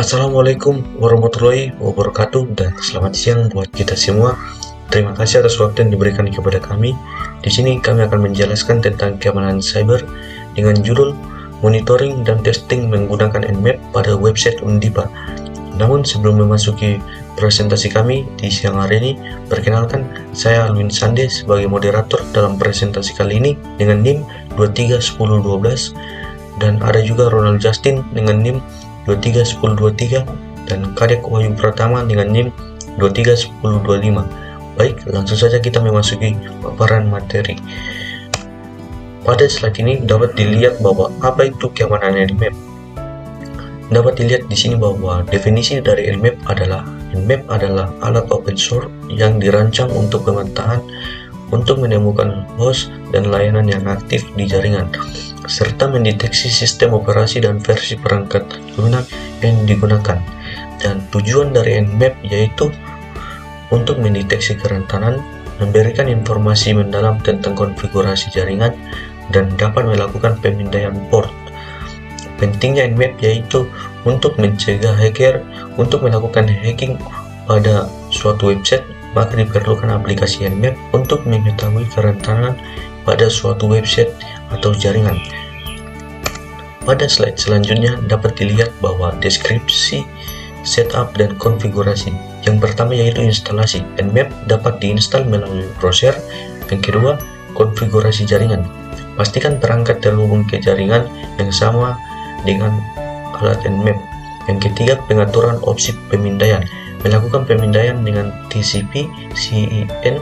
Assalamualaikum warahmatullahi wabarakatuh dan selamat siang buat kita semua. Terima kasih atas waktu yang diberikan kepada kami. Di sini kami akan menjelaskan tentang keamanan cyber dengan judul Monitoring dan Testing menggunakan Nmap pada website Undipa. Namun sebelum memasuki presentasi kami di siang hari ini, perkenalkan saya Alwin Sande sebagai moderator dalam presentasi kali ini dengan NIM 231012 dan ada juga Ronald Justin dengan NIM 231023 dan Kadek Wahyu Pratama dengan NIM 231025. Baik, langsung saja kita memasuki paparan materi. Pada slide ini dapat dilihat bahwa apa itu keamanan Nmap. Dapat dilihat di sini bahwa definisi dari Nmap adalah alat open source yang dirancang untuk pemetaan untuk menemukan host dan layanan yang aktif di jaringan, serta mendeteksi sistem operasi dan versi perangkat lunak yang digunakan. Dan tujuan dari Nmap yaitu untuk mendeteksi kerentanan, memberikan informasi mendalam tentang konfigurasi jaringan, dan dapat melakukan pemindaian port. Pentingnya Nmap yaitu untuk mencegah hacker untuk melakukan hacking pada suatu website, maka diperlukan aplikasi Nmap untuk mengetahui kerentanan pada suatu website atau jaringan. Pada slide selanjutnya dapat dilihat bahwa deskripsi, setup, dan konfigurasi. Yang pertama yaitu instalasi. Nmap dapat diinstal melalui browser. Yang kedua, konfigurasi jaringan. Pastikan perangkat terhubung ke jaringan yang sama dengan alat Nmap. Yang ketiga, pengaturan opsi pemindaian. Melakukan pemindaian dengan TCP, CIN,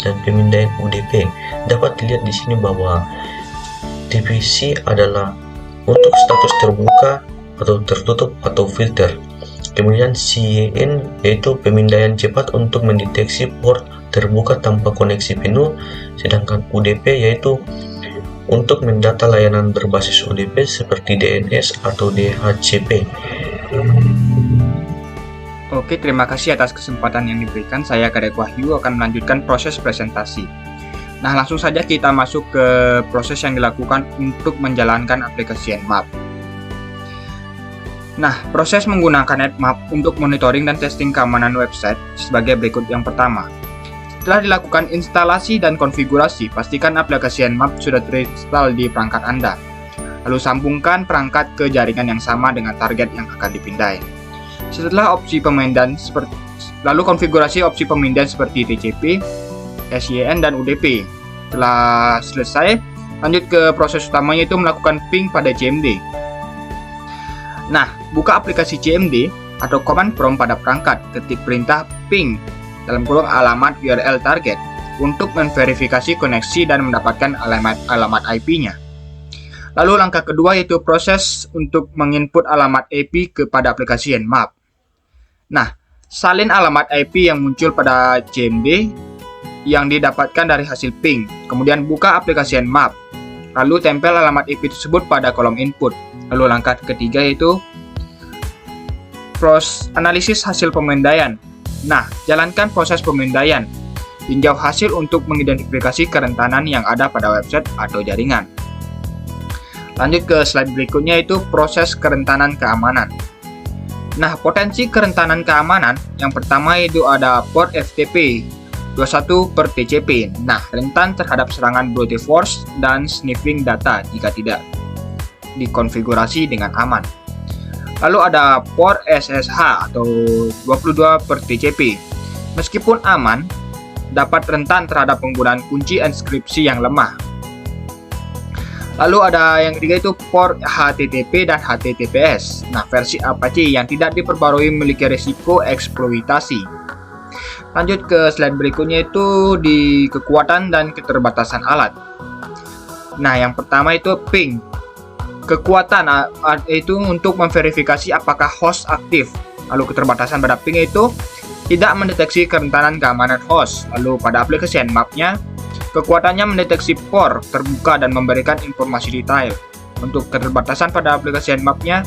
dan pemindaian UDP. Dapat dilihat di sini bahwa TCP adalah untuk status terbuka atau tertutup atau filter. Kemudian CIN yaitu pemindaian cepat untuk mendeteksi port terbuka tanpa koneksi penuh, sedangkan UDP yaitu untuk mendata layanan berbasis UDP seperti DNS atau DHCP. Oke, terima kasih atas kesempatan yang diberikan. Saya Kadek Wahyu akan melanjutkan proses presentasi. Nah, langsung saja kita masuk ke proses yang dilakukan untuk menjalankan aplikasi Nmap. Nah, proses menggunakan Nmap untuk monitoring dan testing keamanan website sebagai berikut. Yang pertama, setelah dilakukan instalasi dan konfigurasi, pastikan aplikasi Nmap sudah terinstall di perangkat Anda. Lalu sambungkan perangkat ke jaringan yang sama dengan target yang akan dipindai. Setelah lalu konfigurasi opsi pemindaian seperti TCP, SYN, dan UDP. Setelah selesai, lanjut ke proses utamanya yaitu melakukan ping pada CMD. Nah, buka aplikasi CMD atau command prompt pada perangkat, ketik perintah ping (alamat URL target) untuk memverifikasi koneksi dan mendapatkan alamat IP-nya. Lalu langkah kedua yaitu proses untuk menginput alamat IP kepada aplikasi Nmap. Nah, salin alamat IP yang muncul pada CMD yang didapatkan dari hasil ping. Kemudian buka aplikasi Nmap. Lalu tempel alamat IP tersebut pada kolom input. Lalu langkah ketiga yaitu analisis hasil pemindaian. Nah, jalankan proses pemindaian. Tinjau hasil untuk mengidentifikasi kerentanan yang ada pada website atau jaringan. Lanjut ke slide berikutnya yaitu proses kerentanan keamanan. Nah, potensi kerentanan keamanan yang pertama itu ada port FTP 21/TCP. Nah, rentan terhadap serangan brute force dan sniffing data jika tidak dikonfigurasi dengan aman. Lalu ada port SSH atau 22/TCP. Meskipun aman, dapat rentan terhadap penggunaan kunci enkripsi yang lemah. Lalu ada yang ketiga itu port HTTP dan HTTPS. Nah, versi Apache yang tidak diperbarui memiliki risiko eksploitasi. Lanjut ke slide berikutnya itu di kekuatan dan keterbatasan alat. Nah, yang pertama itu ping. Kekuatan itu untuk memverifikasi apakah host aktif. Lalu keterbatasan pada ping itu tidak mendeteksi kerentanan keamanan host. Lalu pada aplikasi Nmap-nya, kekuatannya mendeteksi port terbuka dan memberikan informasi detail. Untuk keterbatasan pada aplikasi Nmap-nya,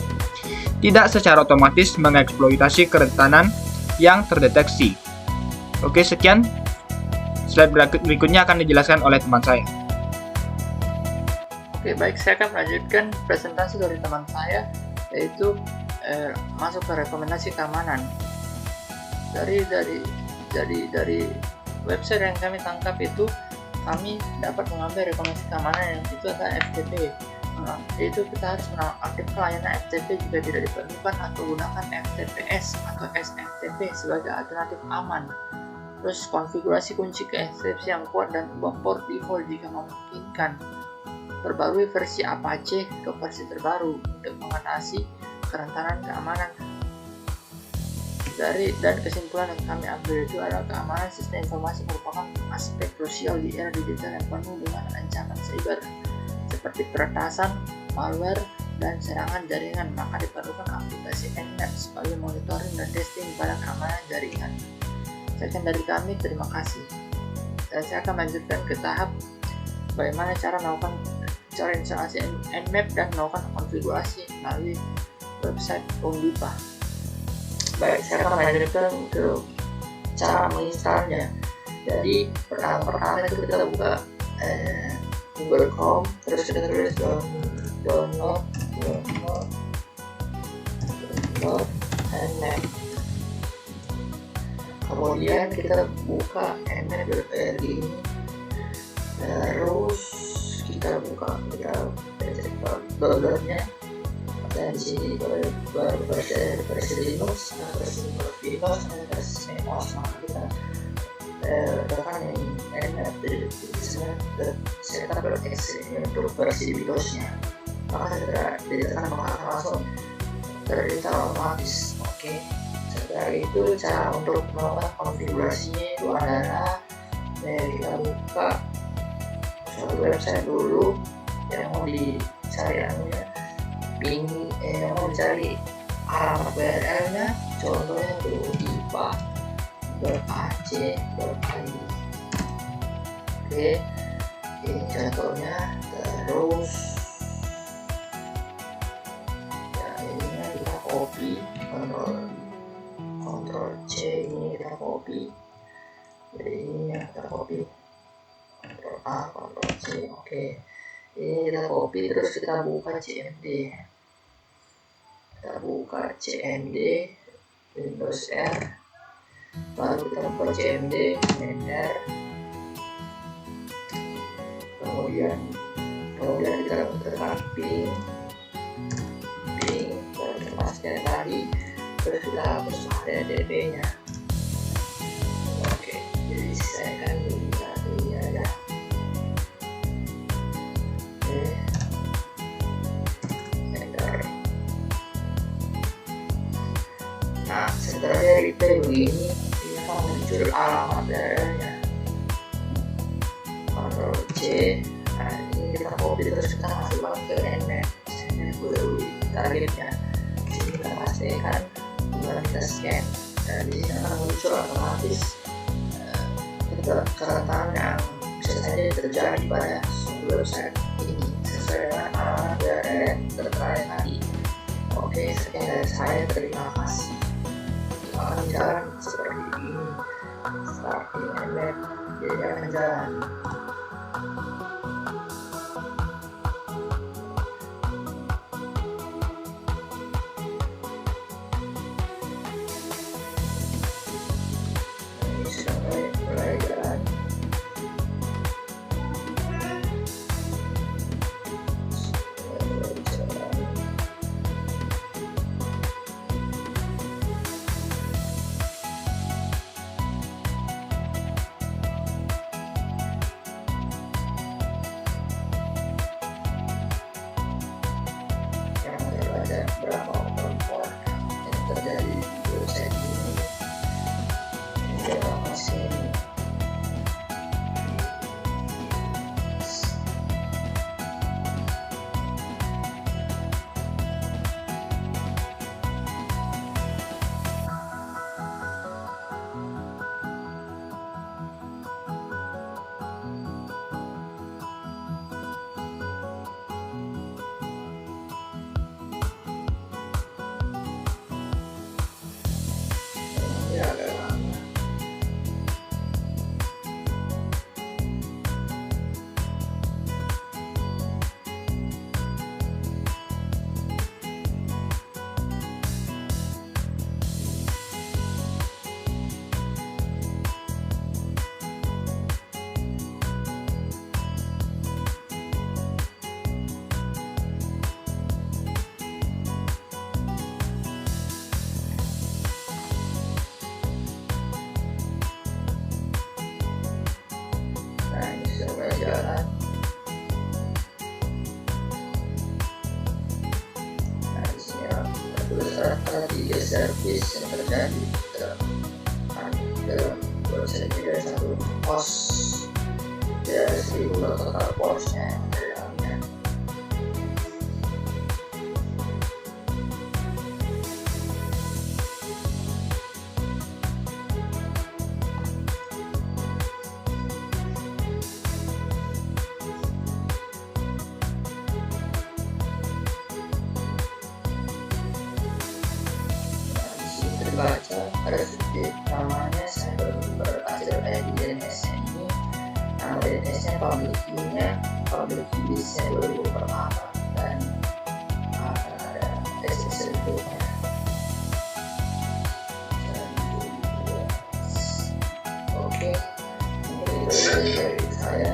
tidak secara otomatis mengeksploitasi kerentanan yang terdeteksi. Oke, sekian. Slide berikutnya akan dijelaskan oleh teman saya. Oke, baik, saya akan melanjutkan presentasi dari teman saya, yaitu masuk ke rekomendasi keamanan. Dari website yang kami tangkap itu, kami dapat mengambil rekomendasi keamanan yang itu adalah FTP. Yaitu kita harus menonaktifkan layanan FTP jika tidak diperlukan, atau gunakan FTPS atau SFTP sebagai alternatif aman. Terus konfigurasi kunci ke enkripsi yang kuat dan ubah port default jika memungkinkan. Perbarui versi Apache ke versi terbaru untuk mengatasi kerentanan keamanan. Dan kesimpulan yang kami ambil itu adalah keamanan sistem informasi merupakan aspek krusial di era digital yang penuh dengan ancaman cyber seperti peretasan, malware, dan serangan jaringan. Maka diperlukan aplikasi Nmap sebagai monitoring dan testing pada keamanan jaringan. Sekian dari kami, terima kasih. Dan saya akan lanjutkan ke tahap bagaimana cara instalasi Nmap dan melakukan konfigurasi melalui website Omdipa. Baik, saya akan melanjutkan ke cara menginstalnya. Jadi pertama itu kita buka Google Chrome, terus kita tulis download Nmap. Kemudian kita buka nmap.org ini, terus kita buka downloadnya. Dan di sini versi Linux, versi Windows, versi MOS. Maka kita tekan yang nmap setup.exe untuk versi Windows-nya. Maka setelah ditekan maka akan langsung terinstall otomatis. Oke. Setelah itu cara untuk melakukan konfigurasinya itu adalah kita buka suatu website dulu yang mau dicari mau mencari alamat URL-nya, contohnya itu dipa.ac.id. Oke, ini contohnya. Terus ya ini kita copy, Ctrl C, ini kita copy. Jadi ini kita copy, Ctrl A, Ctrl C. Oke, ini kita copy, terus kita buka CMD. Kita buka CMD Windows R, baru kita buka CMD R, kemudian kita tekan ping terpasnya tadi, terus kita hapus HTTP nya. Oke, jadi saya akan buka ini aja. Nah, setelah dari begini, ini akan muncul alamat URL-nya. Ctrl C. Nah, ini kita copy, terus kita masukkan ke Nmap. Targetnya. Di sini kita pastikan, kemudian kita scan. Dan di sini akan muncul otomatis kerentanan yang bisa saja terjadi pada suatu website ini sesuai dengan alamat URL yang tertera tadi. Oke, sekian dari saya. Terima kasih. Akan jalan seperti ini. Starting Nmap, jadi akan jalan. Ini sudah mulai jalan. bisa terjadi dalam website dari satu post dari 1000 total postnya yang ada dalamnya. Baca ada sedikit namanya cyber berhasil di DNS ini. Nama DNS-nya public key-nya public key cyber pertama dan akan ada SSL nya. Oke, mungkin itu dari saya.